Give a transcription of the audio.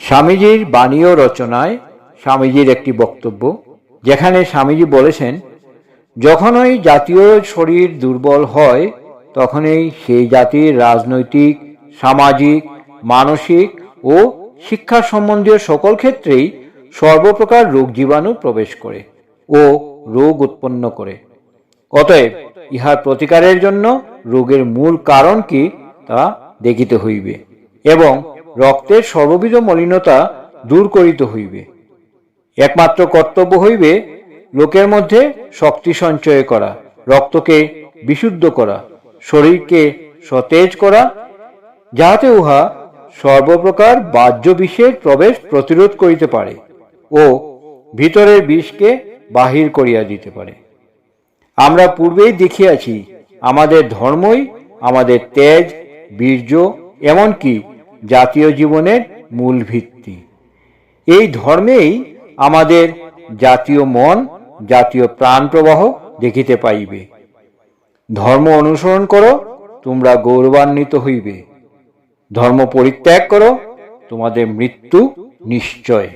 স্বামীজির বাণী ও রচনায় স্বামীজির একটি বক্তব্য, যেখানে স্বামীজি বলেছেন, যখনই জাতীয় শরীর দুর্বল হয় তখনই সেই জাতির রাজনৈতিক, সামাজিক, মানসিক ও শিক্ষা সম্বন্ধীয় সকল ক্ষেত্রেই সর্বপ্রকার রোগ জীবাণু প্রবেশ করে ও রোগ উৎপন্ন করে। অতএব ইহার প্রতিকারের জন্য রোগের মূল কারণ কি তা দেখিতে হইবে এবং রক্তের সর্ববিধ মলিনতা দূর করিতে হইবে। একমাত্র কর্তব্য হইবে লোকের মধ্যে শক্তি সঞ্চয় করা, রক্তকে বিশুদ্ধ করা, শরীরকে সতেজ করা, যাহাতে উহা সর্বপ্রকার বাহ্য বিষের প্রবেশ প্রতিরোধ করিতে পারে ও ভিতরের বিষকে বাহির করিয়া দিতে পারে। আমরা পূর্বেই দেখিয়াছি, আমাদের ধর্মই আমাদের তেজ, বীর্য, এমনকি জাতীয় জীবনের মূল ভিত্তি। এই ধর্মেই আমাদের জাতীয় মন, জাতীয় প্রাণ প্রবাহ দেখিতে পাইবে। ধর্ম অনুসরণ করো, তোমরা গৌরবান্বিত হইবে। ধর্ম পরিত্যাগ করো, তোমাদের মৃত্যু নিশ্চয়।